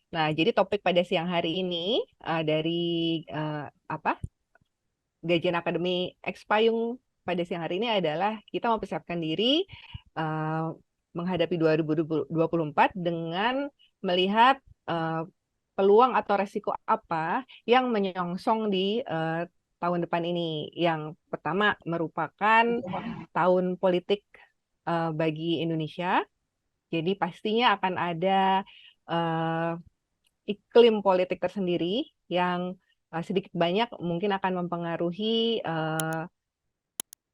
Nah, jadi topik pada siang hari ini dari apa Gajian Akademi Expayung pada siang hari ini adalah kita mempersiapkan diri eh, menghadapi 2024 dengan melihat eh, peluang atau resiko apa yang menyongsong di tahun depan ini. Yang pertama merupakan tahun politik bagi Indonesia. Jadi pastinya akan ada eh, iklim politik tersendiri yang sedikit banyak mungkin akan mempengaruhi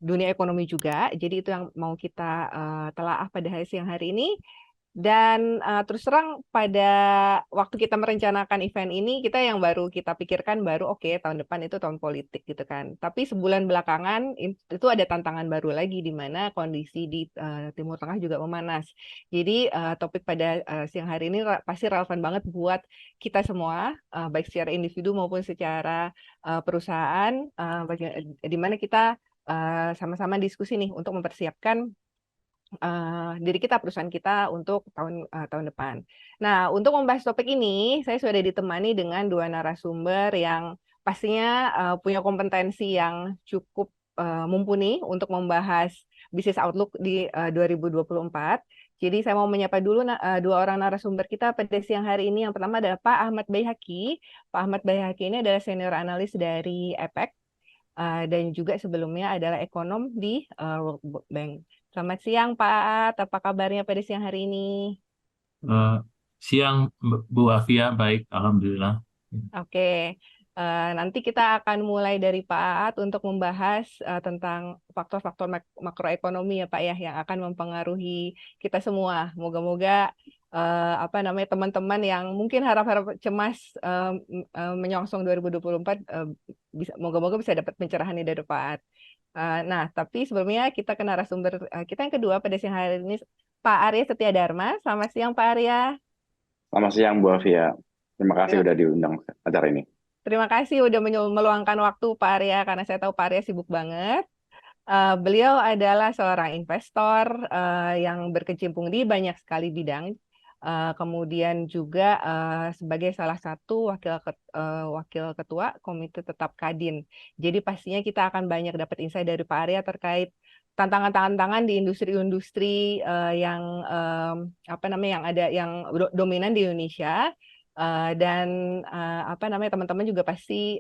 dunia ekonomi juga. Jadi itu yang mau kita telaah pada siang hari ini. Dan terus terang pada waktu kita merencanakan event ini, kita yang baru kita pikirkan baru oke, tahun depan itu tahun politik gitu kan. Tapi sebulan belakangan itu ada tantangan baru lagi di mana kondisi di Timur Tengah juga memanas. Jadi topik pada siang hari ini pasti relevan banget buat kita semua, baik secara individu maupun secara perusahaan, di mana kita sama-sama diskusi nih untuk mempersiapkan diri kita, perusahaan kita untuk tahun depan. Nah, untuk membahas topik ini, saya sudah ditemani dengan dua narasumber yang pastinya punya kompetensi yang cukup mumpuni untuk membahas bisnis outlook di 2024. Jadi saya mau menyapa dulu dua orang narasumber kita pada siang hari ini. Yang pertama adalah Pak Ahmad Baihaqi. Pak Ahmad Baihaqi ini adalah senior analis dari EPEC dan juga sebelumnya adalah ekonom di World Bank. Selamat siang Pak Aat, apa kabarnya pada siang hari ini? Eh, Siang, Bu Afia, baik, Alhamdulillah. Oke, nanti kita akan mulai dari Pak Aat untuk membahas tentang faktor-faktor makroekonomi ya Pak ya yang akan mempengaruhi kita semua. Moga-moga apa namanya teman-teman yang mungkin harap-harap cemas menyongsong 2024 bisa moga-moga bisa dapat pencerahan dari Pak Aat. Nah, tapi sebelumnya kita ke narasumber kita yang kedua pada siang hari ini Pak Arya Setia Dharma. Selamat siang Pak Arya. Selamat siang, Bu Afia. Terima kasih Terima sudah diundang acara ini. Terima kasih udah meluangkan waktu Pak Arya karena saya tahu Pak Arya sibuk banget. Beliau adalah seorang investor yang berkecimpung di banyak sekali bidang. Kemudian juga sebagai salah satu wakil ketua Komite Tetap Kadin. Jadi pastinya kita akan banyak dapat insight dari Pak Arya terkait tantangan-tantangan di industri-industri yang apa namanya yang ada yang dominan di Indonesia. Dan apa namanya teman-teman juga pasti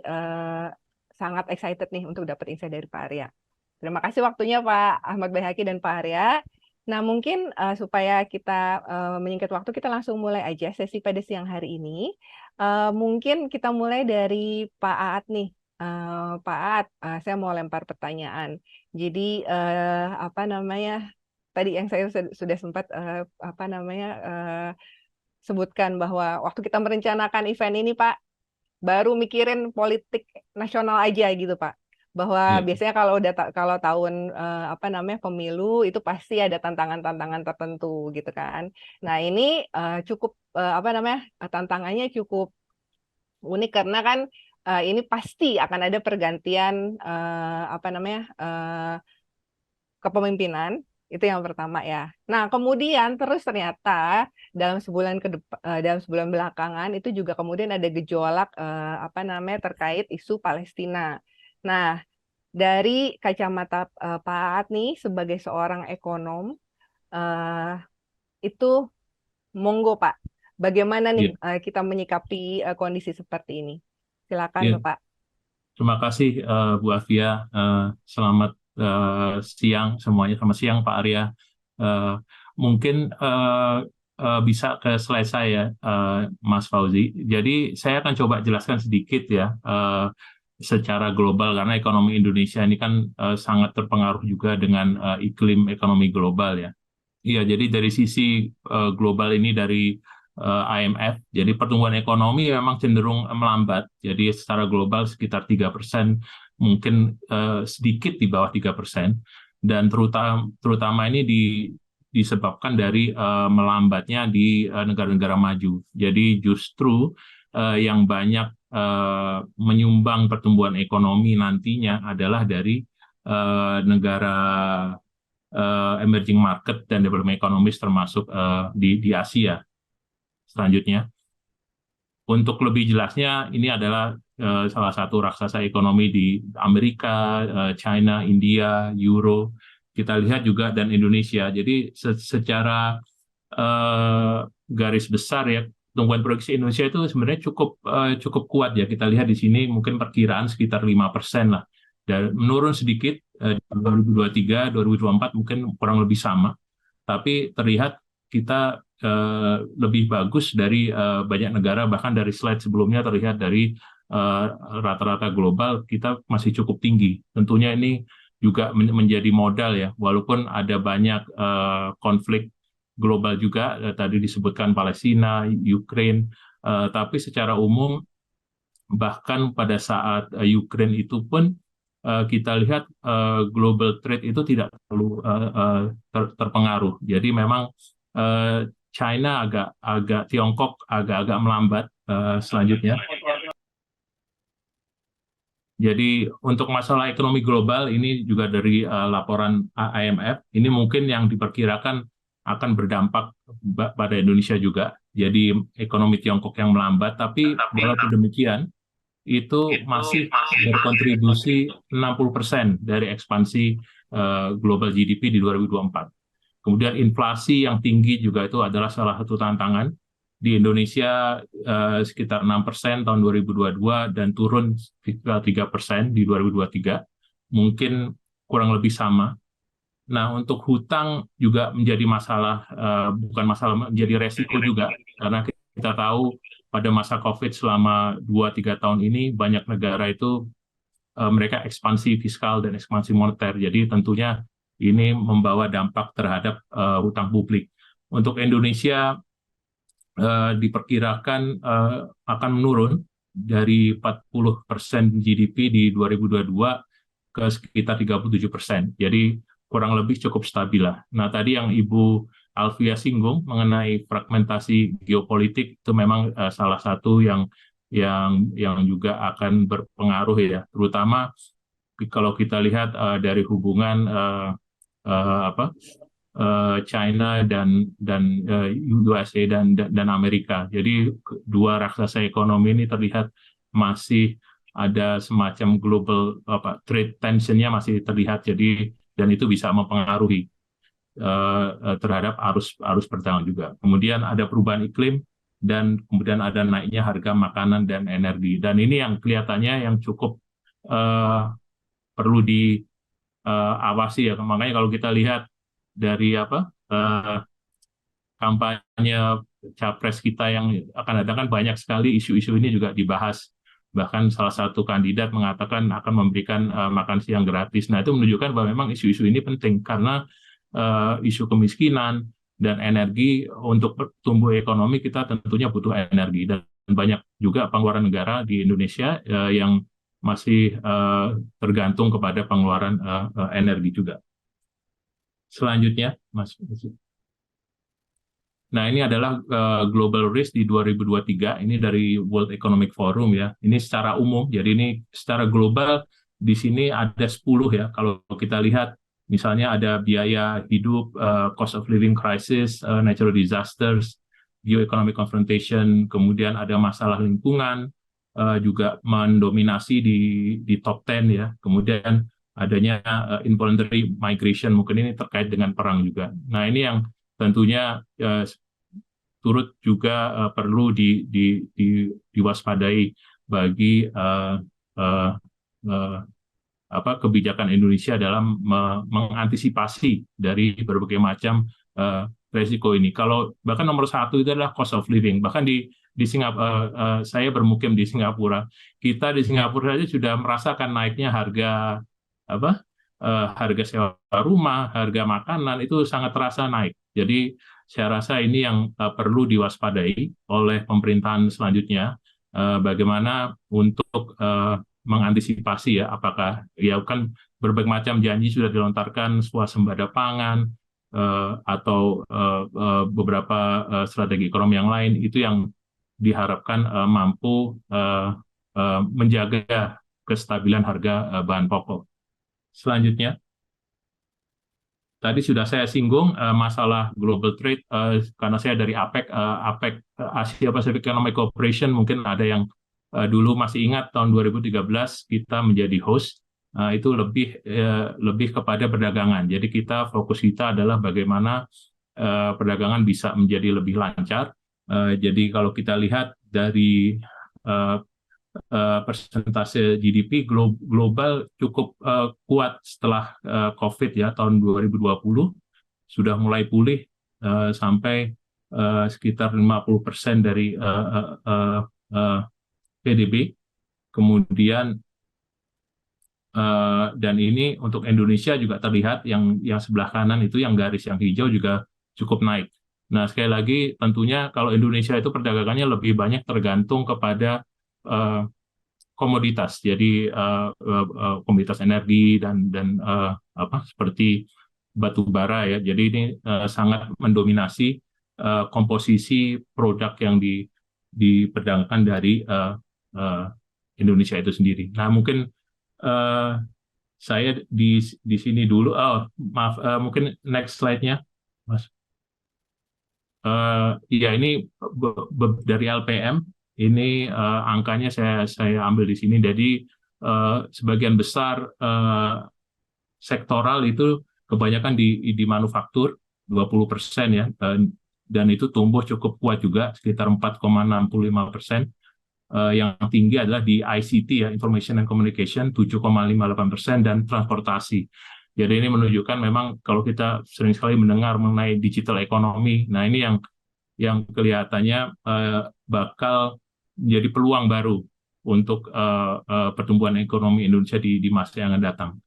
sangat excited nih untuk dapat insight dari Pak Arya. Terima kasih waktunya Pak Ahmad Baihaqi dan Pak Arya. Nah, mungkin supaya kita menyingkat waktu, kita langsung mulai aja sesi pada siang hari ini. Mungkin kita mulai dari Pak Aat nih. Pak Aat, saya mau lempar pertanyaan. Jadi, apa namanya, tadi yang saya sudah sempat apa namanya sebutkan bahwa waktu kita merencanakan event ini, Pak, baru mikirin politik nasional aja gitu Pak. Bahwa Ya, biasanya kalau kalau tahun apa namanya pemilu itu pasti ada tantangan-tantangan tertentu gitu kan. Nah, ini cukup apa namanya tantangannya cukup unik karena kan ini pasti akan ada pergantian apa namanya kepemimpinan itu yang pertama ya. Nah, kemudian terus ternyata dalam sebulan belakangan itu juga kemudian ada gejolak apa namanya terkait isu Palestina. Nah, dari kacamata Pak Aat nih sebagai seorang ekonom eh, itu monggo Pak, bagaimana nih ya, kita menyikapi kondisi seperti ini? Silakan ya. Bapak. Terima kasih, Bu Afia. Selamat siang semuanya. Selamat siang, Pak Arya. Eh, Mungkin bisa ke slide saya, Mas Fauzi. Jadi saya akan coba jelaskan sedikit ya, secara global karena ekonomi Indonesia ini kan sangat terpengaruh juga dengan iklim ekonomi global ya. Iya, jadi dari sisi global ini dari IMF, jadi pertumbuhan ekonomi memang cenderung melambat. Jadi secara global sekitar 3%, mungkin sedikit di bawah 3%. Dan terutama ini disebabkan dari melambatnya di negara-negara maju. Jadi justru yang banyak menyumbang pertumbuhan ekonomi nantinya adalah dari negara emerging market dan development economies termasuk di Asia selanjutnya. Untuk lebih jelasnya, ini adalah salah satu raksasa ekonomi di Amerika, China, India, Euro. Kita lihat juga dan Indonesia. Jadi secara eh, garis besar ya, tumbuhan produksi Indonesia itu sebenarnya cukup kuat ya. Kita lihat di sini mungkin perkiraan sekitar 5% lah. Dan menurun sedikit di 2023, 2024 mungkin kurang lebih sama. Tapi terlihat kita lebih bagus dari banyak negara, bahkan dari slide sebelumnya terlihat dari rata-rata global kita masih cukup tinggi. Tentunya ini juga menjadi modal ya, walaupun ada banyak konflik global juga, tadi disebutkan Palestina, Ukraine, tapi secara umum bahkan pada saat Ukraine itu pun kita lihat global trade itu tidak terlalu terpengaruh. Jadi memang uh, China agak Tiongkok agak-agak melambat selanjutnya. Jadi untuk masalah ekonomi global ini juga dari laporan IMF, ini mungkin yang diperkirakan akan berdampak pada Indonesia juga. Jadi ekonomi Tiongkok yang melambat, tapi walaupun demikian itu masih berkontribusi 60% dari ekspansi global GDP di 2024. Kemudian inflasi yang tinggi juga itu adalah salah satu tantangan. Di Indonesia sekitar 6% tahun 2022 dan turun sekitar 3% di 2023. Mungkin kurang lebih sama. Nah, untuk hutang juga menjadi masalah, bukan masalah, menjadi resiko juga. Karena kita tahu pada masa COVID selama 2-3 tahun ini, banyak negara itu mereka ekspansi fiskal dan ekspansi moneter. Jadi tentunya ini membawa dampak terhadap hutang publik. Untuk Indonesia diperkirakan akan menurun dari 40% GDP di 2022 ke sekitar 37%. Jadi kurang lebih cukup stabil lah. Nah, tadi yang Ibu Alfia singgung mengenai fragmentasi geopolitik itu memang salah satu yang juga akan berpengaruh ya, terutama kalau kita lihat dari hubungan apa China dan USA dan Amerika. Jadi dua raksasa ekonomi ini terlihat masih ada semacam global trade tensionnya masih terlihat. Jadi dan itu bisa mempengaruhi terhadap arus perdagangan juga. Kemudian ada perubahan iklim dan kemudian ada naiknya harga makanan dan energi. Dan ini yang kelihatannya yang cukup perlu diawasi ya. Makanya kalau kita lihat dari kampanye capres kita yang akan datang kan banyak sekali isu-isu ini juga dibahas. Bahkan salah satu kandidat mengatakan akan memberikan makan siang gratis. Nah, itu menunjukkan bahwa memang isu-isu ini penting karena isu kemiskinan dan energi untuk tumbuh ekonomi kita tentunya butuh energi dan banyak juga pengeluaran negara di Indonesia yang masih tergantung kepada pengeluaran energi juga. Selanjutnya, Mas. Nah, ini adalah global risk di 2023. Ini dari World Economic Forum ya. Ini secara umum. Jadi ini secara global di sini ada 10 ya. Kalau kita lihat misalnya ada biaya hidup, cost of living crisis, natural disasters, geoeconomic confrontation, kemudian ada masalah lingkungan juga mendominasi di top 10 ya. Kemudian adanya involuntary migration, mungkin ini terkait dengan perang juga. Nah, ini yang tentunya turut juga perlu diwaspadai bagi kebijakan Indonesia dalam mengantisipasi dari berbagai macam resiko ini. Kalau bahkan nomor satu itu adalah cost of living. Bahkan di Singapura, saya bermukim di Singapura. Kita di Singapura saja sudah merasakan naiknya harga harga sewa rumah, harga makanan itu sangat terasa naik. Jadi saya rasa ini yang perlu diwaspadai oleh pemerintahan selanjutnya, bagaimana untuk mengantisipasi ya, apakah ya kan berbagai macam janji sudah dilontarkan, swasembada pangan atau beberapa strategi ekonomi yang lain, itu yang diharapkan mampu menjaga kestabilan harga bahan pokok. Selanjutnya, tadi sudah saya singgung masalah global trade karena saya dari APEC, Asia Pacific Economic Cooperation, mungkin ada yang dulu masih ingat tahun 2013 kita menjadi host. Itu lebih kepada perdagangan. Jadi fokus kita adalah bagaimana perdagangan bisa menjadi lebih lancar. Jadi kalau kita lihat dari persentase GDP global cukup kuat setelah COVID ya, tahun 2020 sudah mulai pulih sampai sekitar 50% dari PDB. Kemudian dan ini untuk Indonesia juga terlihat yang sebelah kanan itu, yang garis yang hijau juga cukup naik. Nah, sekali lagi tentunya kalau Indonesia itu perdagangannya lebih banyak tergantung kepada komoditas. Jadi komoditas energi dan seperti batu bara ya. Jadi ini sangat mendominasi komposisi produk yang diperdagangkan dari Indonesia itu sendiri. Nah, mungkin saya di sini dulu. Maaf, mungkin next slide-nya, Mas. Ya, ini dari LPM. Ini angkanya saya ambil di sini. Jadi sebagian besar sektoral itu kebanyakan di manufaktur, 20% ya, dan itu tumbuh cukup kuat juga, sekitar 4,65%. Yang tinggi adalah di ICT ya, Information and Communication, 7,58%, dan transportasi. Jadi ini menunjukkan memang kalau kita sering sekali mendengar mengenai digital economy, nah ini yang kelihatannya bakal menjadi peluang baru untuk pertumbuhan ekonomi Indonesia di masa yang akan datang.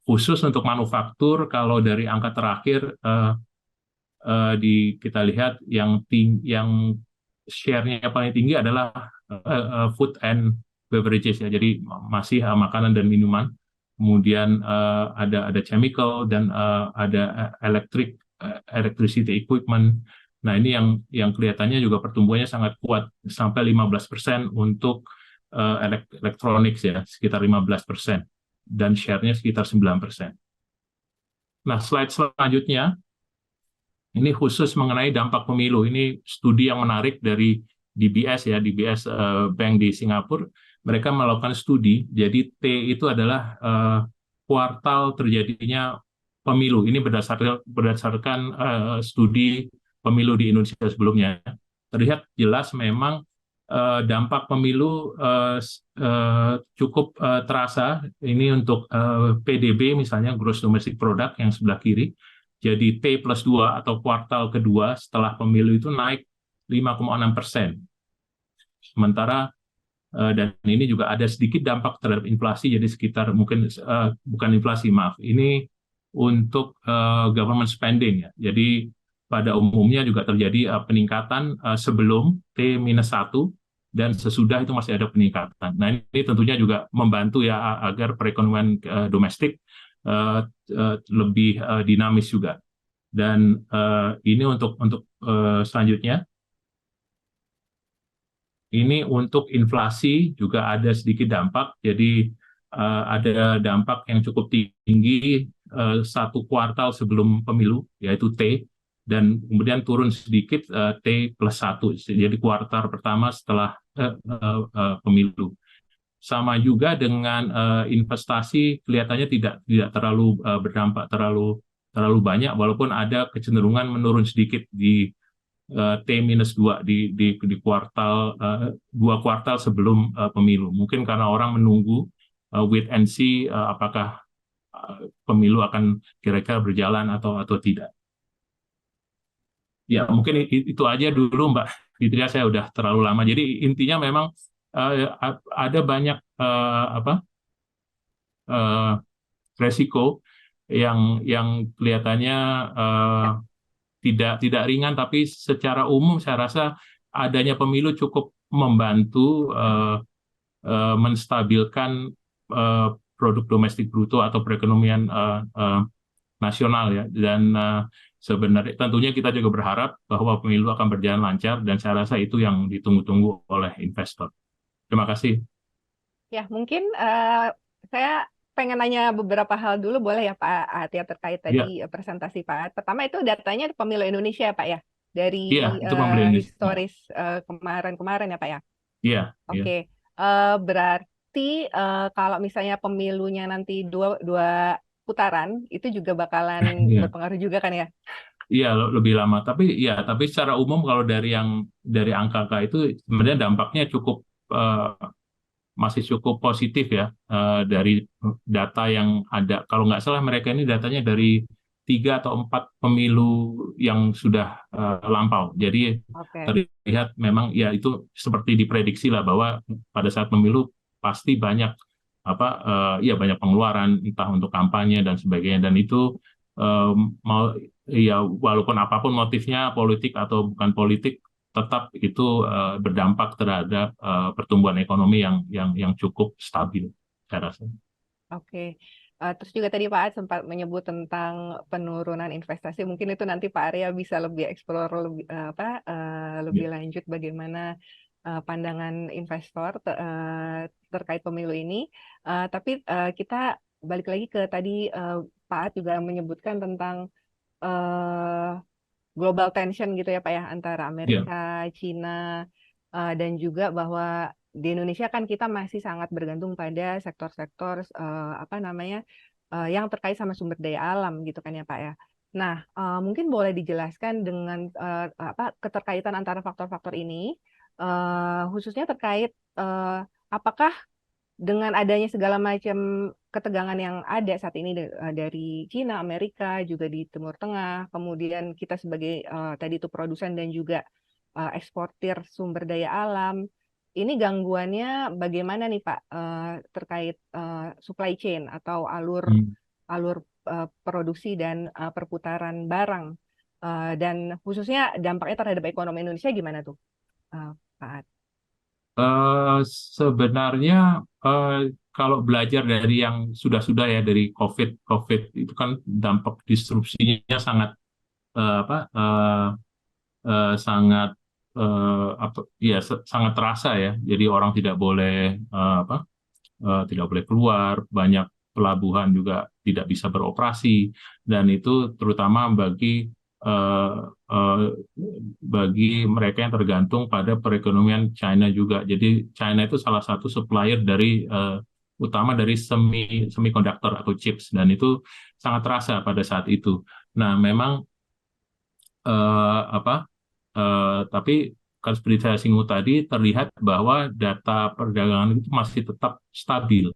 Khusus untuk manufaktur, kalau dari angka terakhir kita lihat yang share-nya paling tinggi adalah food and beverages ya, jadi masih makanan dan minuman. Kemudian ada chemical dan ada electricity equipment. Nah, ini yang kelihatannya juga pertumbuhannya sangat kuat, sampai 15% untuk electronics ya, sekitar 15%, dan share-nya sekitar 9%. Nah, slide selanjutnya ini khusus mengenai dampak pemilu. Ini studi yang menarik dari DBS ya, DBS Bank di Singapura. Mereka melakukan studi. Jadi T itu adalah kuartal terjadinya pemilu. Ini berdasarkan studi pemilu di Indonesia sebelumnya. Terlihat jelas memang dampak pemilu cukup terasa. Ini untuk PDB misalnya, Gross Domestic Product yang sebelah kiri. Jadi T+2 atau kuartal kedua setelah pemilu itu naik 5,6%. Sementara dan ini juga ada sedikit dampak terhadap inflasi, jadi sekitar mungkin bukan inflasi, maaf, ini untuk government spending ya. Jadi pada umumnya juga terjadi peningkatan sebelum T-1 dan sesudah itu masih ada peningkatan. Nah, ini tentunya juga membantu ya agar perekonomian domestik lebih dinamis juga. Dan ini untuk selanjutnya, ini untuk inflasi juga ada sedikit dampak. Jadi ada dampak yang cukup tinggi satu kuartal sebelum pemilu, yaitu T, dan kemudian turun sedikit T+1, jadi kuartal pertama setelah pemilu. Sama juga dengan investasi, kelihatannya tidak terlalu berdampak terlalu banyak, walaupun ada kecenderungan menurun sedikit di T-2 di kuartal 2 kuartal sebelum pemilu. Mungkin karena orang menunggu wait and see apakah pemilu akan kira-kira berjalan atau tidak. Ya, mungkin itu aja dulu Mbak Fitria, saya udah terlalu lama. Jadi intinya memang ada banyak resiko yang kelihatannya tidak ringan, tapi secara umum saya rasa adanya pemilu cukup membantu menstabilkan produk domestik bruto atau perekonomian nasional ya. Dan sebenarnya tentunya kita juga berharap bahwa pemilu akan berjalan lancar, dan saya rasa itu yang ditunggu-tunggu oleh investor. Terima kasih. Ya, mungkin saya pengen nanya beberapa hal dulu, boleh ya Pak Atia terkait Iya, tadi presentasi Pak. Pertama itu datanya pemilu Indonesia ya Pak ya, dari iya, itu pembeli Indonesia. historis kemarin-kemarin ya Pak ya. Iya, iya. Oke, berarti kalau misalnya pemilunya nanti dua dua putaran, itu juga bakalan Iya. berpengaruh juga kan ya? Iya, lebih lama. Tapi secara umum kalau dari angka-angka itu sebenarnya dampaknya eh, masih cukup positif ya, dari data yang ada. Kalau nggak salah mereka ini datanya dari 3 atau 4 pemilu yang sudah lampau. Jadi Oke. terlihat memang ya itu seperti diprediksi lah bahwa pada saat pemilu pasti banyak ya banyak pengeluaran entah untuk kampanye dan sebagainya, dan itu mau ya walaupun apapun motifnya politik atau bukan politik tetap itu berdampak terhadap pertumbuhan ekonomi yang cukup stabil, saya rasa. Oke. Terus juga tadi Pak Ad sempat menyebut tentang penurunan investasi. Mungkin itu nanti Pak Arya bisa lebih eksplor lebih lebih Ya, lanjut bagaimana pandangan investor terkait pemilu ini. Tapi kita balik lagi ke tadi Pak Ad juga menyebutkan tentang eh, global tension gitu ya Pak ya, antara ya, Amerika, Cina, dan juga bahwa di Indonesia kan kita masih sangat bergantung pada sektor-sektor apa namanya yang terkait sama sumber daya alam gitu kan ya Pak ya. Nah, mungkin boleh dijelaskan dengan apa keterkaitan antara faktor-faktor ini, khususnya terkait apakah dengan adanya segala macam ketegangan yang ada saat ini dari Cina, Amerika, juga di Timur Tengah, kemudian kita sebagai tadi itu produsen dan juga eksportir sumber daya alam, ini gangguannya bagaimana nih Pak terkait supply chain atau alur hmm. alur produksi dan perputaran barang. Dan khususnya dampaknya terhadap ekonomi Indonesia gimana tuh, Pak Ad? Eh, Sebenarnya eh, kalau belajar dari yang sudah-sudah ya dari COVID itu kan dampak disrupsinya sangat eh, apa sangat sangat terasa ya. Jadi orang tidak boleh tidak boleh keluar, banyak pelabuhan juga tidak bisa beroperasi, dan itu terutama eh, eh, bagi mereka yang tergantung pada perekonomian China juga. Jadi China itu salah satu supplier utama dari semikonduktor atau chips, dan itu sangat terasa pada saat itu. Nah, memang tapi kan seperti saya singgung tadi, terlihat bahwa data perdagangan itu masih tetap stabil.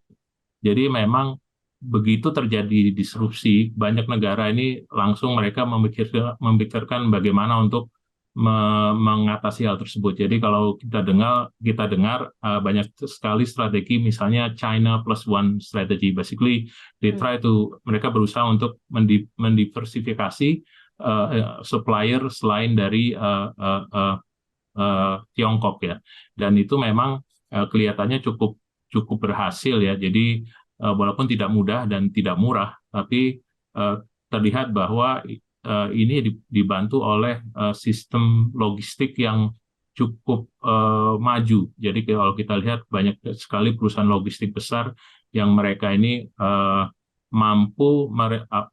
Jadi memang begitu terjadi disrupsi, banyak negara ini langsung mereka memikirkan bagaimana untuk mengatasi hal tersebut. Jadi kalau kita dengar banyak sekali strategi, misalnya China plus one strategy. Basically, mereka berusaha untuk mendiversifikasi supplier selain dari Tiongkok ya. Dan itu memang kelihatannya cukup cukup berhasil ya. Jadi walaupun tidak mudah dan tidak murah, tapi terlihat bahwa ini dibantu oleh sistem logistik yang cukup maju. Jadi kalau kita lihat banyak sekali perusahaan logistik besar yang mereka ini mampu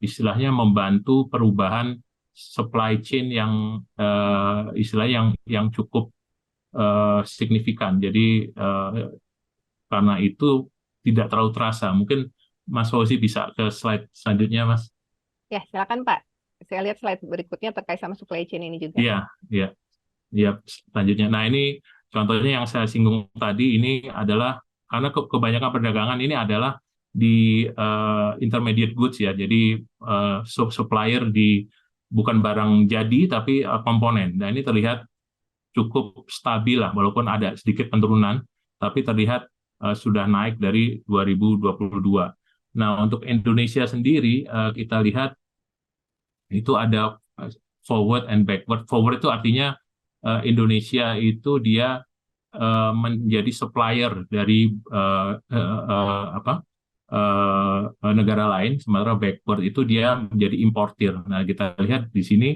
istilahnya membantu perubahan supply chain yang istilahnya yang cukup signifikan. Jadi karena itu tidak terlalu terasa. Mungkin Mas Fauzi bisa ke slide selanjutnya, Mas. Ya, silakan Pak. Saya lihat slide berikutnya terkait sama supply chain ini juga. Iya, iya, iya. Selanjutnya. Nah, ini contohnya yang saya singgung tadi, ini adalah karena kebanyakan perdagangan ini adalah di intermediate goods ya. Jadi supplier di bukan barang jadi tapi komponen. Nah, ini terlihat cukup stabil lah, walaupun ada sedikit penurunan, tapi terlihat sudah naik dari 2022. Nah, untuk Indonesia sendiri, kita lihat itu ada forward and backward. Forward itu artinya Indonesia itu dia menjadi supplier dari negara lain, sementara backward itu dia menjadi importir. Nah, kita lihat di sini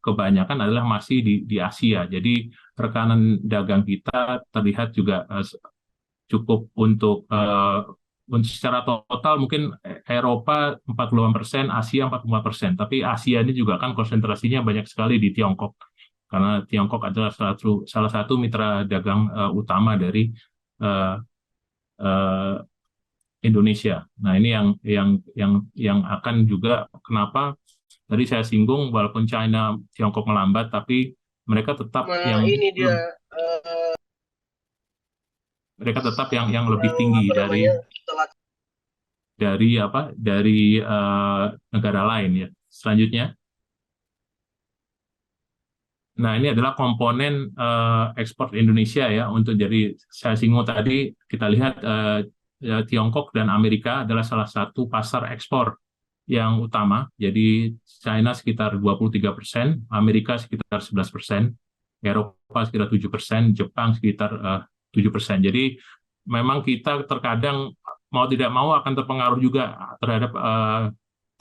kebanyakan adalah masih di Asia. Jadi rekanan dagang kita terlihat juga cukup untuk untuk secara total mungkin Eropa 40%, Asia 45%. Tapi Asia ini juga kan konsentrasinya banyak sekali di Tiongkok. Karena Tiongkok adalah salah satu mitra dagang utama dari uh, uh, Indonesia. Nah, ini yang akan juga kenapa tadi saya singgung walaupun China Tiongkok melambat, tapi mereka tetap Nah, ini dia yang lebih tinggi apa namanya telat. dari negara lain ya. Selanjutnya, nah ini adalah komponen ekspor Indonesia ya. Untuk jadi saya singgung tadi, kita lihat Tiongkok dan Amerika adalah salah satu pasar ekspor yang utama. Jadi China sekitar 23%, Amerika sekitar 11%, Eropa sekitar 7%, Jepang sekitar 7%. Jadi memang kita terkadang mau tidak mau akan terpengaruh juga terhadap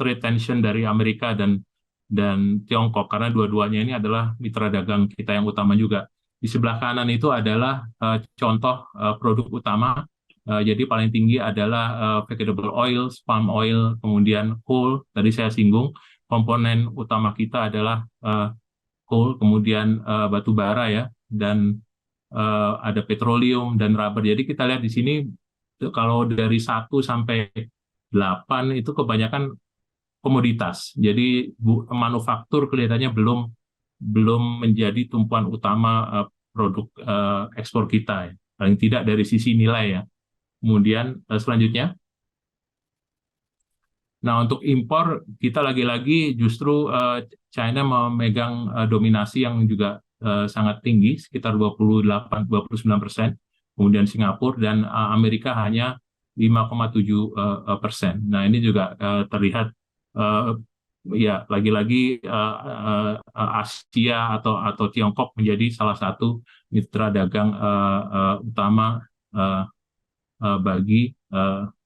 trade tension dari Amerika dan Tiongkok, karena dua-duanya ini adalah mitra dagang kita yang utama juga. Di sebelah kanan itu adalah contoh produk utama. Jadi paling tinggi adalah vegetable oil, palm oil, kemudian coal. Tadi saya singgung, komponen utama kita adalah coal, kemudian batu bara ya, dan ada petroleum dan rubber. Jadi kita lihat di sini, kalau dari 1 sampai 8 itu kebanyakan komoditas. Jadi manufaktur kelihatannya belum menjadi tumpuan utama produk ekspor kita ya. Paling tidak dari sisi nilai ya. Kemudian selanjutnya, nah untuk impor kita lagi-lagi justru China memegang dominasi yang juga sangat tinggi, sekitar 28-29%. Kemudian Singapura dan Amerika hanya 5,7%. Nah ini juga terlihat ya lagi-lagi Asia atau Tiongkok menjadi salah satu mitra dagang utama bagi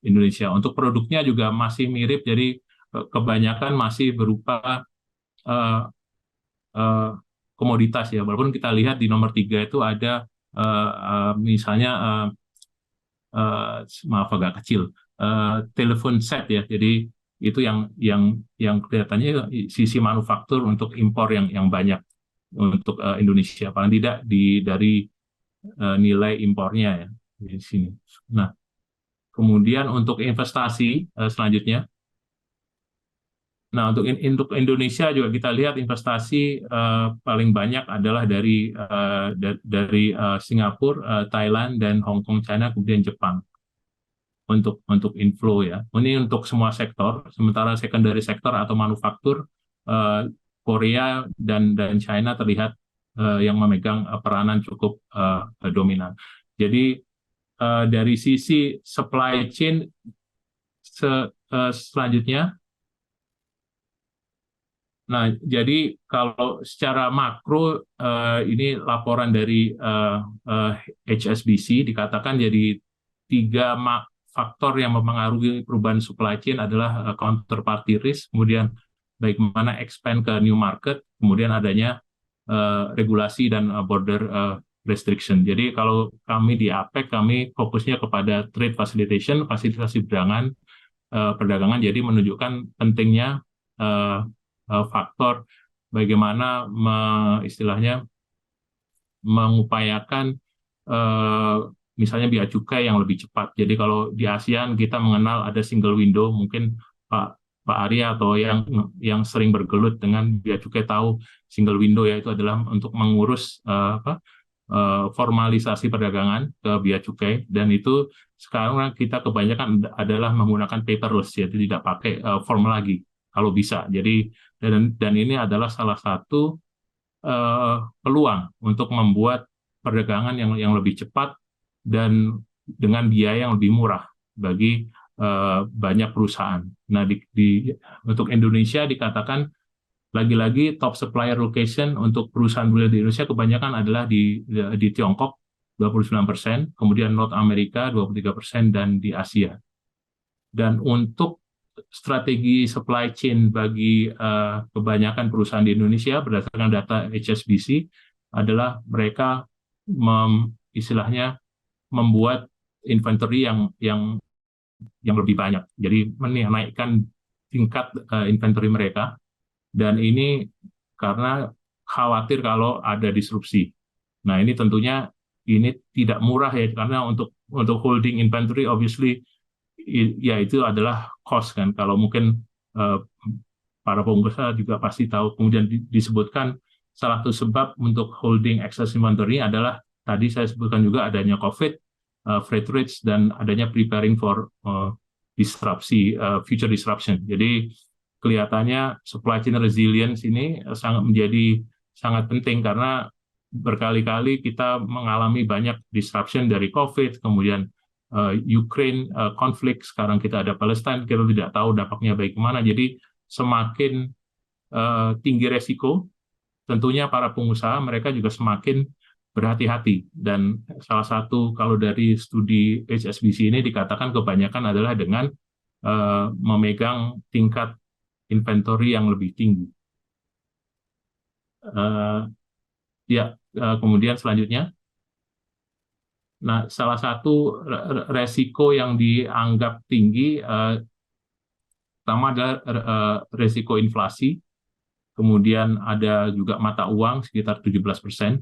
Indonesia. Untuk produknya juga masih mirip, jadi kebanyakan masih berupa komoditas ya. Walaupun kita lihat di nomor 3 itu ada misalnya maaf agak kecil, telepon set ya. Jadi itu yang kelihatannya sisi manufaktur untuk impor yang banyak untuk Indonesia, paling tidak dari nilai impornya ya di sini. Nah, kemudian untuk investasi selanjutnya, nah untuk Indonesia juga kita lihat investasi paling banyak adalah dari Singapura, Thailand dan Hong Kong, China, kemudian Jepang untuk inflow ya. Ini untuk semua sektor. Sementara secondary sektor atau manufaktur, Korea dan China terlihat yang memegang peranan cukup dominan. Jadi dari sisi supply chain selanjutnya, nah jadi kalau secara makro ini laporan dari HSBC dikatakan jadi 3 faktor yang mempengaruhi perubahan supply chain adalah counterparty risk, kemudian bagaimana expand ke new market, kemudian adanya regulasi dan border restriction. Jadi kalau kami di APEC, kami fokusnya kepada trade facilitation, fasilitasi perdagangan, jadi menunjukkan pentingnya faktor bagaimana istilahnya mengupayakan misalnya bea cukai yang lebih cepat. Jadi kalau di ASEAN kita mengenal ada single window, mungkin Pak Arya atau yang sering bergelut dengan bea cukai tahu single window, yaitu adalah untuk mengurus formalisasi perdagangan ke bea cukai, dan itu sekarang kita kebanyakan adalah menggunakan paperless, yaitu tidak pakai form lagi kalau bisa. Jadi dan ini adalah salah satu peluang untuk membuat perdagangan yang lebih cepat dan dengan biaya yang lebih murah bagi banyak perusahaan. Nah, untuk Indonesia dikatakan lagi-lagi top supplier location untuk perusahaan bulog di Indonesia kebanyakan adalah di Tiongkok 29%, kemudian North America 23%, dan di Asia. Dan untuk strategi supply chain bagi kebanyakan perusahaan di Indonesia berdasarkan data HSBC adalah mereka istilahnya membuat inventory yang yang lebih banyak. Jadi menaikkan tingkat inventory mereka, dan ini karena khawatir kalau ada disrupsi. Nah, ini tentunya ini tidak murah ya, karena untuk holding inventory obviously ya itu adalah cost kan. Kalau mungkin eh, para pengusaha juga pasti tahu. Kemudian disebutkan salah satu sebab untuk holding excess inventory adalah tadi saya sebutkan juga adanya COVID, freight rates, dan adanya preparing for future disruption. Jadi kelihatannya supply chain resilience ini sangat menjadi sangat penting, karena berkali-kali kita mengalami banyak disruption dari COVID, kemudian Ukraine konflik, sekarang kita ada Palestine, kita tidak tahu dampaknya baik kemana. Jadi semakin tinggi resiko, tentunya para pengusaha mereka juga semakin berhati-hati. Dan salah satu kalau dari studi HSBC ini dikatakan kebanyakan adalah dengan memegang tingkat inventory yang lebih tinggi. Kemudian selanjutnya, nah salah satu resiko yang dianggap tinggi pertama adalah resiko inflasi, kemudian ada juga mata uang sekitar 17%.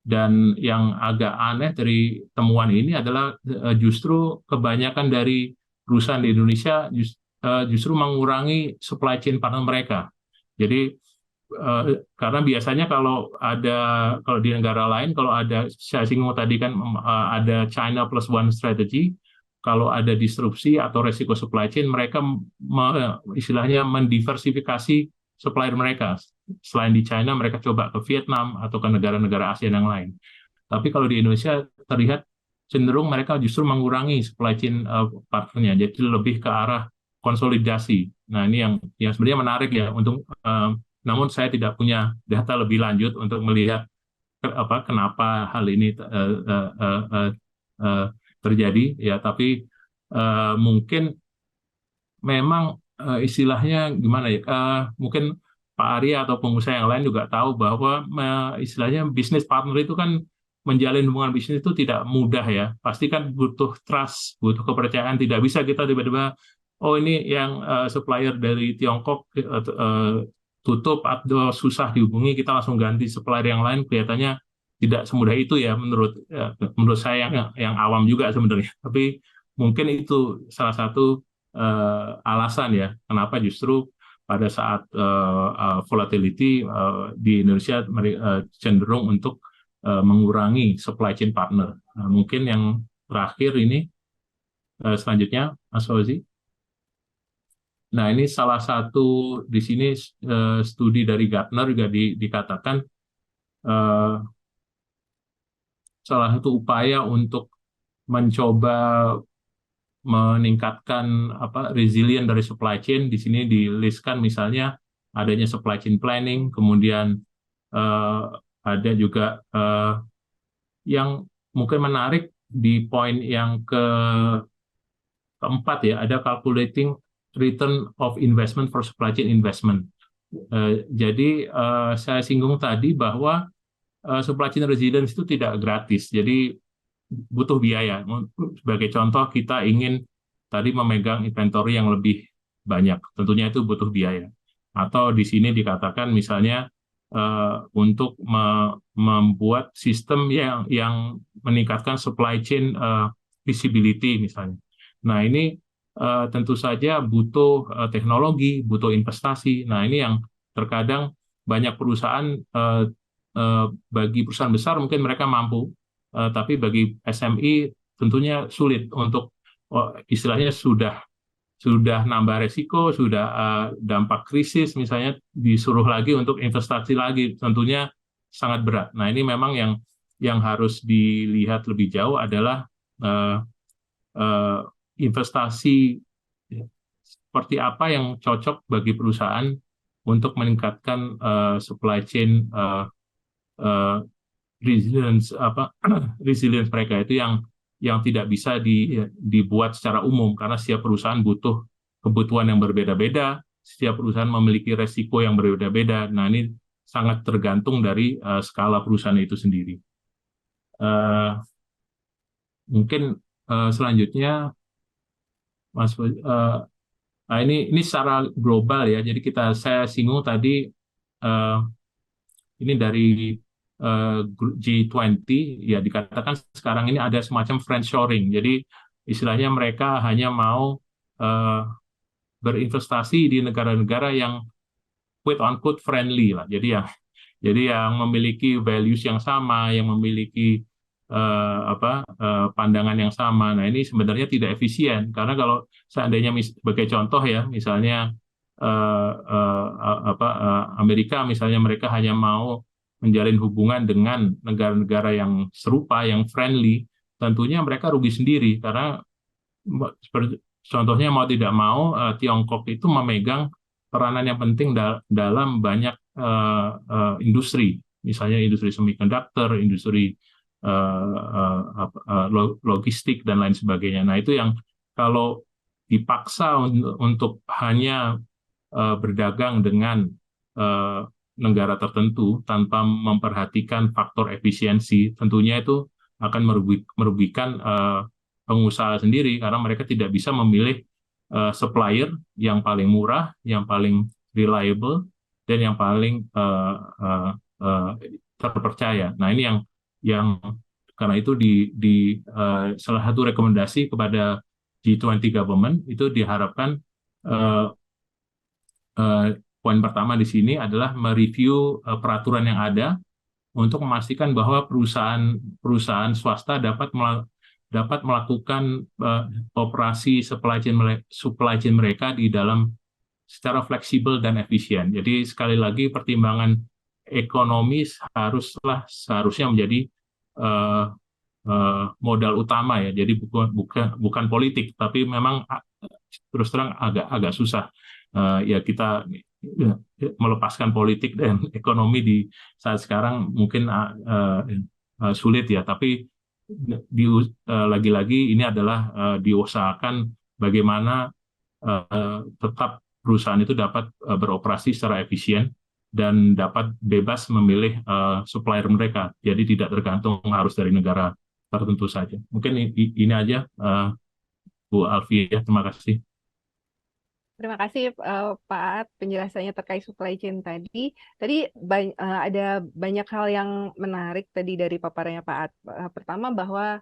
Dan yang agak aneh dari temuan ini adalah justru kebanyakan dari perusahaan di Indonesia justru mengurangi supply chain partner mereka. Jadi karena biasanya kalau di negara lain, kalau ada, saya singgung tadi kan, ada China plus one strategy, kalau ada disrupsi atau resiko supply chain, mereka istilahnya mendiversifikasi supplier mereka. Selain di China, mereka coba ke Vietnam atau ke negara-negara ASEAN yang lain. Tapi kalau di Indonesia terlihat cenderung mereka justru mengurangi supply chain partnernya, jadi lebih ke arah konsolidasi. Nah, ini yang sebenarnya menarik ya. Namun saya tidak punya data lebih lanjut untuk melihat kenapa hal ini terjadi ya. Tapi mungkin memang istilahnya gimana ya? Mungkin Pak Arya atau pengusaha yang lain juga tahu bahwa istilahnya bisnis partner itu kan menjalin hubungan bisnis itu tidak mudah ya. Pasti kan butuh trust, butuh kepercayaan. Tidak bisa kita tiba-tiba, oh ini yang supplier dari Tiongkok tutup atau susah dihubungi, kita langsung ganti supplier yang lain. Kelihatannya tidak semudah itu ya, menurut saya yang awam juga sebenarnya. Tapi mungkin itu salah satu alasan ya, kenapa justru pada saat volatility di Indonesia cenderung untuk mengurangi supply chain partner. Mungkin yang terakhir ini selanjutnya, Mas Fauzi. Nah, ini salah satu di sini studi dari Gartner juga dikatakan salah satu upaya untuk mencoba meningkatkan resilient dari supply chain. Di sini dilistkan misalnya adanya supply chain planning, kemudian ada juga yang mungkin menarik di poin yang keempat ya, ada calculating return of investment for supply chain investment. Jadi saya singgung tadi bahwa supply chain resilience itu tidak gratis, jadi butuh biaya. Sebagai contoh, kita ingin tadi memegang inventory yang lebih banyak, tentunya itu butuh biaya. Atau di sini dikatakan misalnya untuk membuat sistem yang meningkatkan supply chain visibility misalnya. Nah, ini tentu saja butuh teknologi, butuh investasi. Nah, ini yang terkadang banyak perusahaan, bagi perusahaan besar mungkin mereka mampu, tapi bagi SMI tentunya sulit untuk istilahnya sudah nambah resiko, sudah dampak krisis misalnya, disuruh lagi untuk investasi lagi, tentunya sangat berat. Nah, ini memang yang harus dilihat lebih jauh adalah investasi seperti apa yang cocok bagi perusahaan untuk meningkatkan supply chain resilience mereka, itu yang tidak bisa dibuat secara umum, karena setiap perusahaan butuh kebutuhan yang berbeda-beda, setiap perusahaan memiliki resiko yang berbeda-beda. Nah, ini sangat tergantung dari skala perusahaan itu sendiri. Mungkin selanjutnya Mas. Nah, ini secara global ya. Jadi saya singgung tadi eh, ini dari G20 ya, dikatakan sekarang ini ada semacam friendshoring. Jadi istilahnya mereka hanya mau eh, berinvestasi di negara-negara yang quote unquote friendly lah. Jadi yang memiliki values yang sama, yang memiliki pandangan yang sama. Nah, ini sebenarnya tidak efisien karena kalau seandainya sebagai contoh ya, misalnya Amerika misalnya, mereka hanya mau menjalin hubungan dengan negara-negara yang serupa, yang friendly, tentunya mereka rugi sendiri karena seperti contohnya mau tidak mau Tiongkok itu memegang peranan yang penting dalam banyak industri, misalnya industri semiconductor, industri logistik dan lain sebagainya. Nah, itu yang kalau dipaksa untuk hanya berdagang dengan eh, negara tertentu tanpa memperhatikan faktor efisiensi, tentunya itu akan merugikan pengusaha sendiri karena mereka tidak bisa memilih supplier yang paling murah, yang paling reliable, dan yang paling uh, terpercaya. Nah, ini yang karena itu salah satu rekomendasi kepada G20 government itu diharapkan uh, uh, poin pertama di sini adalah mereview peraturan yang ada untuk memastikan bahwa perusahaan swasta dapat melakukan operasi supply chain mereka di dalam secara fleksibel dan efisien. Jadi sekali lagi pertimbangan ekonomis seharusnya menjadi uh, modal utama ya. Jadi bukan politik, tapi memang terus terang agak susah ya kita melepaskan politik dan ekonomi di saat sekarang mungkin sulit ya. Tapi lagi-lagi ini adalah diusahakan bagaimana tetap perusahaan itu dapat beroperasi secara efisien dan dapat bebas memilih supplier mereka. Jadi tidak tergantung harus dari negara tertentu saja. Mungkin ini aja, Bu Alfi, ya. Terima kasih. Terima kasih Pak Aat penjelasannya terkait supply chain tadi. Tadi ada banyak hal yang menarik tadi dari paparannya Pak Aat. Pertama bahwa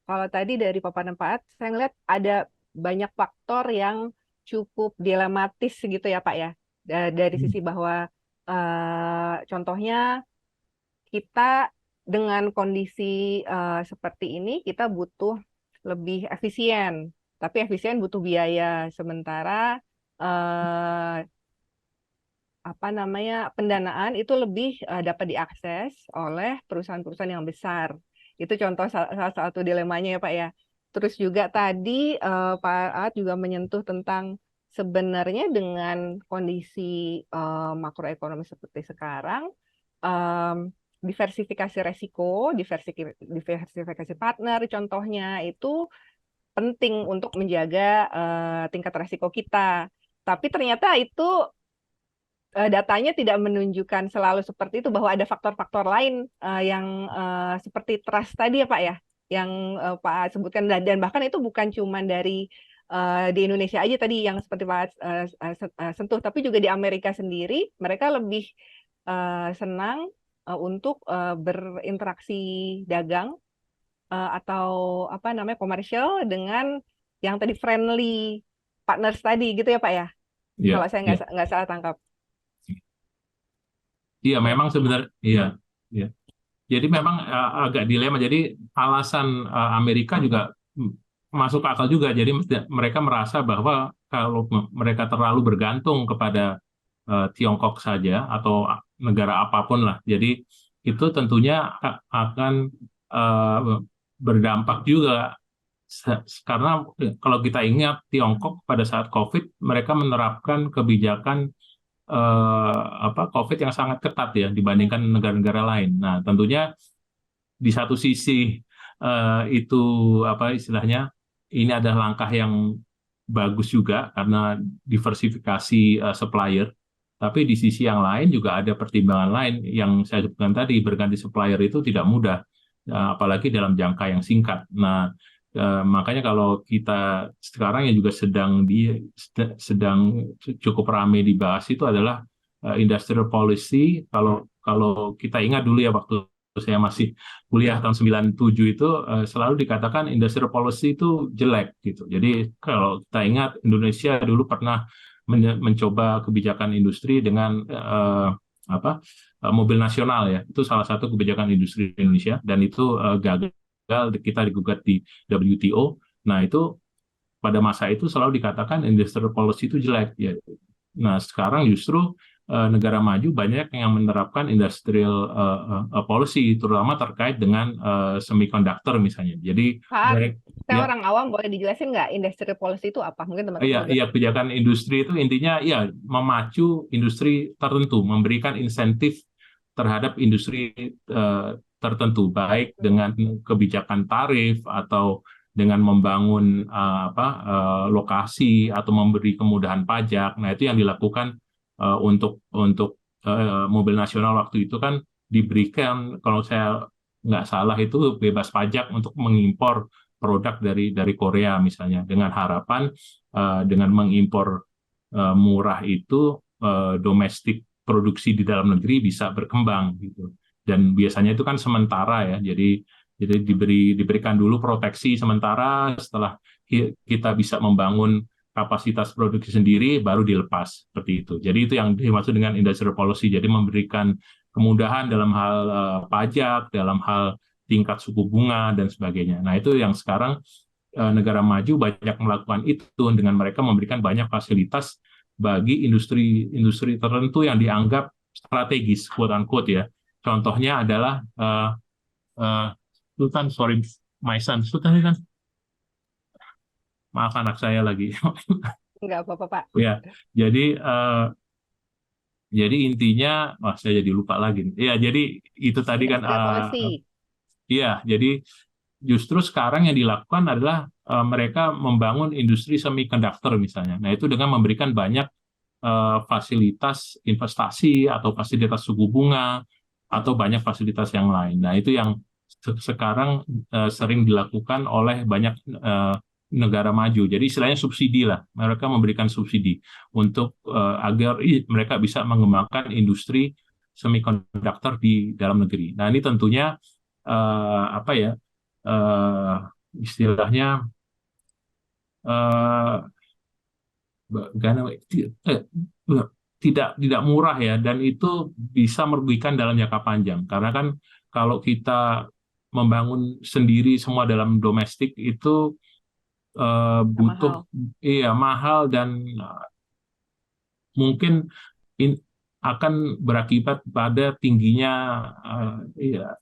kalau tadi dari paparan Pak Aat, saya melihat ada banyak faktor yang cukup dilematis gitu ya Pak ya. Dari sisi bahwa contohnya kita dengan kondisi seperti ini kita butuh lebih efisien. Tapi efisien butuh biaya, sementara pendanaan itu lebih dapat diakses oleh perusahaan-perusahaan yang besar. Itu contoh salah satu dilemanya ya Pak ya. Terus juga tadi Pak Aat juga menyentuh tentang sebenarnya dengan kondisi makroekonomi seperti sekarang, diversifikasi resiko, diversifikasi partner contohnya itu penting untuk menjaga tingkat resiko kita. Tapi ternyata itu datanya tidak menunjukkan selalu seperti itu, bahwa ada faktor-faktor lain yang seperti trust tadi ya Pak ya, yang Pak sebutkan, dan bahkan itu bukan cuma dari di Indonesia aja tadi yang seperti Pak sentuh, tapi juga di Amerika sendiri mereka lebih senang untuk berinteraksi dagang atau komersial dengan yang tadi friendly partners tadi gitu ya Pak ya, Ya, kalau saya nggak salah tangkap. iya, memang sebenarnya, iya, iya. Jadi memang agak dilema. Jadi alasan Amerika juga masuk akal juga. Jadi mereka merasa bahwa kalau mereka terlalu bergantung kepada Tiongkok saja atau negara apapun lah, jadi itu tentunya akan berdampak juga. Karena kalau kita ingat Tiongkok pada saat COVID, mereka menerapkan kebijakan COVID yang sangat ketat ya dibandingkan negara-negara lain. Nah, tentunya di satu sisi itu istilahnya ini adalah langkah yang bagus juga karena diversifikasi supplier. Tapi di sisi yang lain juga ada pertimbangan lain yang saya sebutkan tadi, berganti supplier itu tidak mudah, apalagi dalam jangka yang singkat. Nah, Makanya kalau kita sekarang yang juga sedang cukup ramai dibahas itu adalah industrial policy. Kalau kita ingat dulu ya waktu saya masih kuliah tahun 97 itu selalu dikatakan industrial policy itu jelek gitu. Jadi kalau kita ingat Indonesia dulu pernah mencoba kebijakan industri dengan mobil nasional ya. Itu salah satu kebijakan industri Indonesia dan itu gagal, kita digugat di WTO. Nah, itu pada masa itu selalu dikatakan industrial policy itu jelek ya. Nah, sekarang justru negara maju banyak yang menerapkan industrial policy, terutama terkait dengan semiconductor misalnya. Jadi, Pak, saya ya, orang awam, boleh dijelasin nggak industrial policy itu apa? Mungkin teman-teman iya, juga. iya, kebijakan industri itu intinya ya memacu industri tertentu, memberikan insentif terhadap industri tertentu, baik dengan kebijakan tarif atau dengan membangun lokasi atau memberi kemudahan pajak. Nah, itu yang dilakukan untuk mobil nasional waktu itu kan diberikan, kalau saya nggak salah itu bebas pajak untuk mengimpor produk dari Korea misalnya, dengan harapan dengan mengimpor murah itu domestik produksi di dalam negeri bisa berkembang gitu. Dan biasanya itu kan sementara ya. Jadi diberikan dulu proteksi sementara, setelah kita bisa membangun kapasitas produksi sendiri baru dilepas seperti itu. Jadi itu yang dimaksud dengan industrial policy. Jadi memberikan kemudahan dalam hal pajak, dalam hal tingkat suku bunga dan sebagainya. Nah, itu yang sekarang negara maju banyak melakukan itu dengan mereka memberikan banyak fasilitas bagi industri tertentu yang dianggap strategis, quote unquote ya. Contohnya adalah uh, Sultan, sorry, my son, Sultan kan, maaf anak saya lagi. Nggak apa-apa, Pak. Ya, jadi intinya, wah saya jadi lupa lagi. Ya, jadi itu tadi kan, Industrial policy. iya, jadi justru sekarang yang dilakukan adalah mereka membangun industri semiconductor misalnya. Nah, itu dengan memberikan banyak fasilitas investasi atau fasilitas suku bunga atau banyak fasilitas yang lain. Nah, itu yang sekarang sering dilakukan oleh banyak negara maju. Jadi istilahnya subsidi lah. Mereka memberikan subsidi untuk agar mereka bisa mengembangkan industri semiconductor di dalam negeri. Nah, ini tentunya apa ya? Istilahnya uh, tidak murah ya, dan itu bisa merugikan dalam jangka panjang karena kan kalau kita membangun sendiri semua dalam domestik itu butuh, Mahal. iya, mahal dan mungkin in, akan berakibat pada tingginya iya,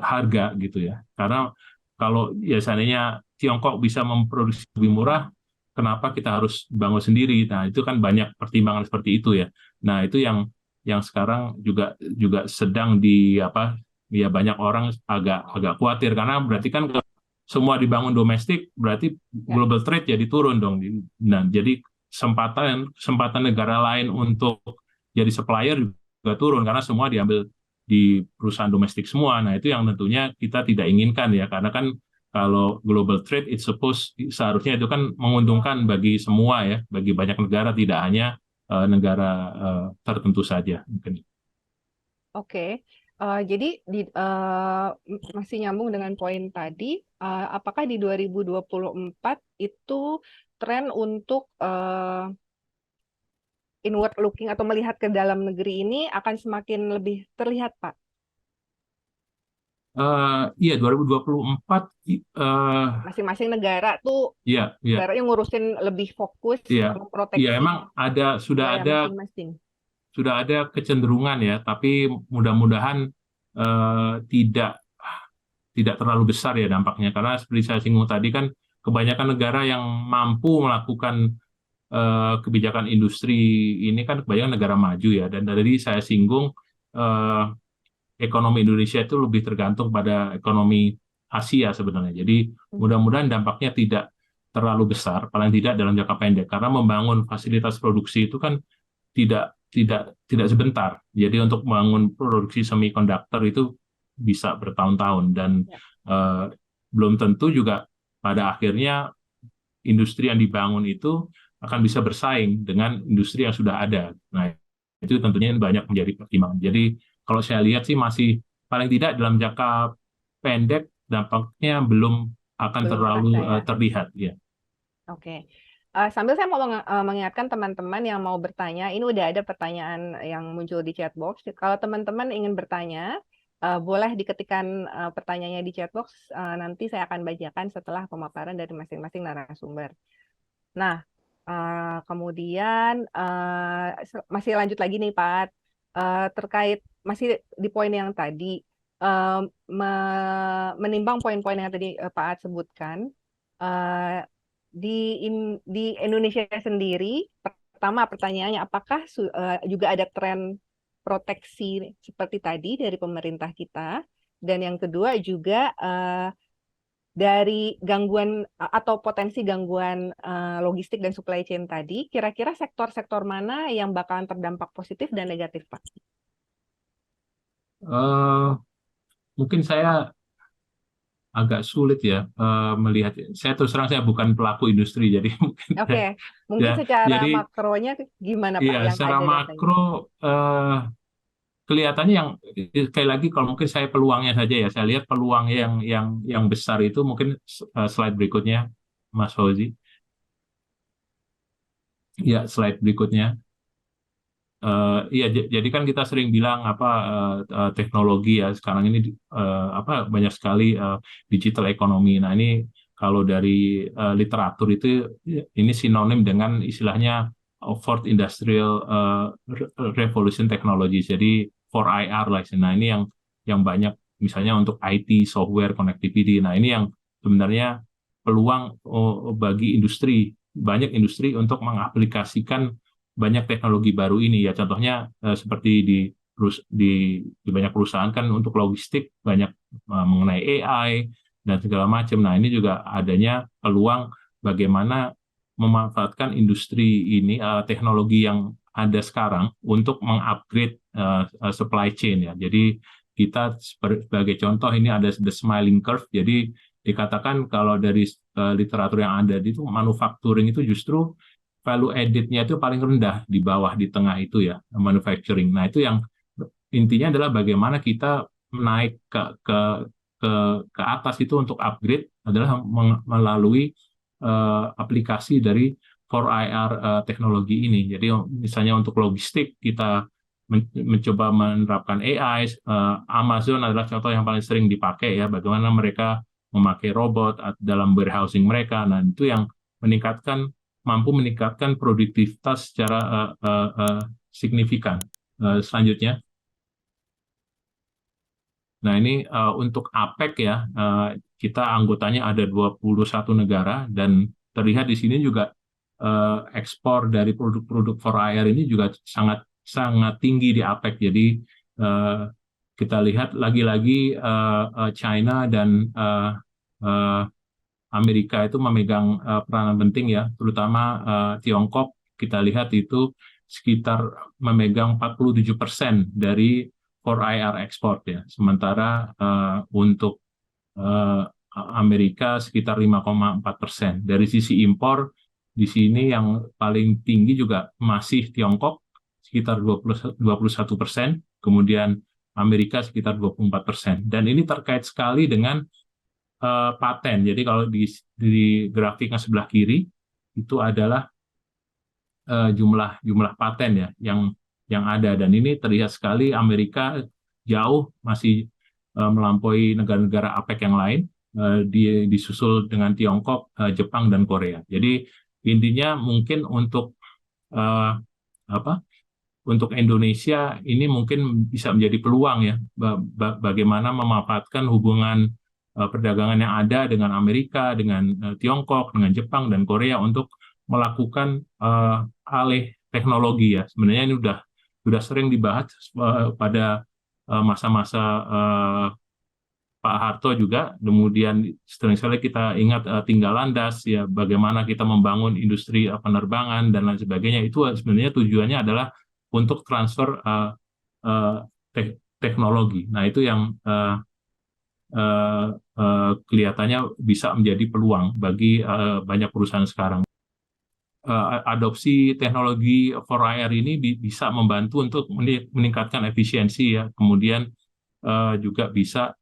harga gitu ya. Karena kalau ya seandainya Tiongkok bisa memproduksi lebih murah, kenapa kita harus bangun sendiri? Nah, itu kan banyak pertimbangan seperti itu ya. Nah, itu yang sekarang juga sedang ya banyak orang agak khawatir karena berarti kan semua dibangun domestik, berarti Ya. global trade jadi turun dong. Nah, jadi kesempatan negara lain untuk jadi supplier juga turun karena semua diambil di perusahaan domestik semua. Nah, itu yang tentunya kita tidak inginkan ya, karena kan kalau global trade seharusnya itu kan menguntungkan bagi semua ya, bagi banyak negara, tidak hanya negara tertentu saja mungkin. Oke. Jadi masih nyambung dengan poin tadi, apakah di 2024 itu tren untuk inward looking atau melihat ke dalam negeri ini akan semakin lebih terlihat, Pak? Iya, 2024 Masing-masing negara tuh iya, iya, negaranya ngurusin lebih fokus iya, iya, memproteksi emang wilayah masing-masing. sudah ada kecenderungan ya, tapi mudah-mudahan tidak tidak terlalu besar ya dampaknya, karena seperti saya singgung tadi kan kebanyakan negara yang mampu melakukan kebijakan industri ini kan kebanyakan negara maju ya, dan tadi saya singgung eh, ekonomi Indonesia itu lebih tergantung pada ekonomi Asia sebenarnya. Jadi mudah-mudahan dampaknya tidak terlalu besar, paling tidak dalam jangka pendek, karena membangun fasilitas produksi itu kan tidak sebentar. Jadi untuk membangun produksi semiconductor itu bisa bertahun-tahun dan Ya. belum tentu juga pada akhirnya industri yang dibangun itu akan bisa bersaing dengan industri yang sudah ada. Nah, itu tentunya banyak menjadi pertimbangan. Jadi kalau saya lihat sih masih paling tidak dalam jangka pendek dampaknya belum akan Belum terlalu terasa ya. terlihat. Ya. Oke. Sambil saya mau mengingatkan teman-teman yang mau bertanya, ini udah ada pertanyaan yang muncul di chat box. Kalau teman-teman ingin bertanya, boleh diketikkan pertanyaannya di chat box. Nanti saya akan bacakan setelah pemaparan dari masing-masing narasumber. Nah, kemudian masih lanjut lagi nih Pak, terkait masih di poin yang tadi, menimbang poin-poin yang tadi Pak Ad sebutkan, eh, di Indonesia sendiri, pertama pertanyaannya apakah juga ada tren proteksi seperti tadi dari pemerintah kita, dan yang kedua juga dari gangguan atau potensi gangguan logistik dan supply chain tadi, kira-kira sektor-sektor mana yang bakalan terdampak positif dan negatif, Pak? Eh, Mungkin saya agak sulit ya melihat. Saya terus terang saya bukan pelaku industri, jadi mungkin Oke, mungkin ya. secara Jadi makronya gimana, Pak, iya, yang secara ada datanya? makro eh, kelihatannya yang sekali lagi kalau mungkin saya peluangnya saja ya. Saya lihat peluang yang besar itu mungkin slide berikutnya, Mas Fauzi. Ya, slide berikutnya. Iya, jadi kan kita sering bilang apa teknologi ya sekarang ini apa banyak sekali digital ekonomi. Nah ini kalau dari literatur itu ini sinonim dengan istilahnya Fourth Industrial Revolution Technology. Jadi 4IR lah. Nah ini yang banyak misalnya untuk IT, software, connectivity. Nah ini yang sebenarnya peluang bagi industri, banyak industri untuk mengaplikasikan banyak teknologi baru ini ya, contohnya seperti di banyak perusahaan kan untuk logistik banyak mengenai AI dan segala macam. Nah ini juga adanya peluang bagaimana memanfaatkan industri ini teknologi yang ada sekarang untuk mengupgrade supply chain ya. Jadi kita sebagai contoh ini ada the smiling curve. Jadi dikatakan kalau dari literatur yang ada itu manufacturing itu justru value added-nya itu paling rendah di bawah di tengah itu ya manufacturing. Nah itu yang intinya adalah bagaimana kita naik ke atas itu untuk upgrade adalah melalui aplikasi dari 4IR teknologi ini. Jadi misalnya untuk logistik kita mencoba menerapkan AI. Amazon adalah contoh yang paling sering dipakai ya. Bagaimana mereka memakai robot dalam warehousing mereka. Nah itu yang mampu meningkatkan produktivitas secara signifikan. Selanjutnya, nah ini untuk APEC ya, kita anggotanya ada 21 negara dan terlihat di sini juga ekspor dari produk-produk 4IR ini juga sangat sangat tinggi di APEC. Jadi kita lihat lagi-lagi China dan Amerika itu memegang peranan penting ya, terutama Tiongkok kita lihat itu sekitar memegang 47% dari 4IR ekspor ya. Sementara untuk Amerika sekitar 5,4%. Dari sisi impor di sini yang paling tinggi juga masih Tiongkok sekitar 21%, kemudian Amerika sekitar 24%. Dan ini terkait sekali dengan paten. Jadi kalau di grafik yang sebelah kiri itu adalah jumlah paten ya yang ada, dan ini terlihat sekali Amerika jauh masih melampaui negara-negara APEC yang lain, disusul dengan Tiongkok, Jepang dan Korea. Jadi intinya mungkin untuk apa? Untuk Indonesia ini mungkin bisa menjadi peluang ya, bagaimana memanfaatkan hubungan perdagangan yang ada dengan Amerika, dengan Tiongkok, dengan Jepang dan Korea untuk melakukan alih teknologi ya. Sebenarnya ini sudah sering dibahas pada masa-masa Pak Harto juga. Kemudian sering sekali kita ingat tinggal landas ya, bagaimana kita membangun industri penerbangan dan lain sebagainya. Itu sebenarnya tujuannya adalah untuk transfer teknologi. Nah itu yang kelihatannya bisa menjadi peluang bagi banyak perusahaan sekarang. Adopsi teknologi 4IR ini bisa membantu untuk meningkatkan efisiensi ya, kemudian juga bisa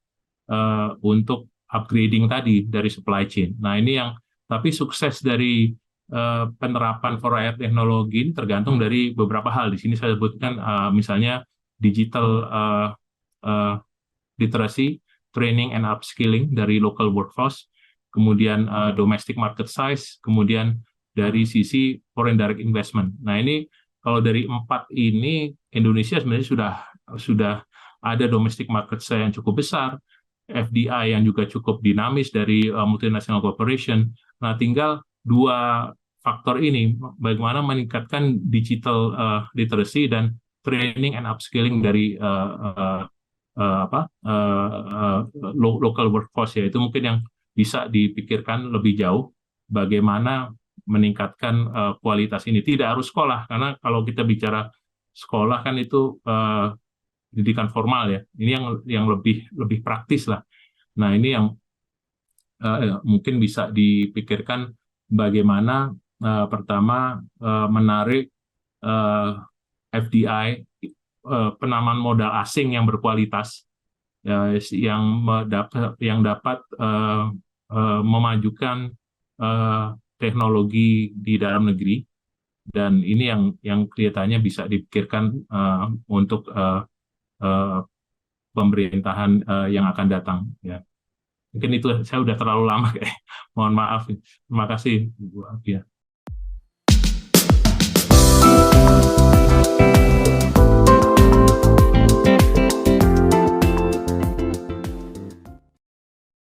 untuk upgrading tadi dari supply chain. Nah ini yang tapi sukses dari penerapan 4IR teknologi ini tergantung dari beberapa hal. Di sini saya sebutkan misalnya digital literacy, training and upskilling dari local workforce, kemudian domestic market size, kemudian dari sisi foreign direct investment. Nah ini kalau dari 4 ini Indonesia sebenarnya sudah ada domestic market size yang cukup besar, FDI yang juga cukup dinamis dari multinational corporation. Nah tinggal 2 faktor ini, bagaimana meningkatkan digital literacy dan training and upskilling dari local workforce ya, itu mungkin yang bisa dipikirkan lebih jauh bagaimana meningkatkan kualitas ini. Tidak harus sekolah, karena kalau kita bicara sekolah kan itu pendidikan formal ya. Ini yang lebih praktis lah. Nah ini yang mungkin bisa dipikirkan bagaimana pertama menarik FDI, penanaman modal asing yang berkualitas, yang dapat memajukan teknologi di dalam negeri, dan ini yang kelihatannya bisa dipikirkan untuk pemerintahan yang akan datang ya. Mungkin itu, saya udah terlalu lama kayak. Mohon maaf. Terima kasih Bu Afia.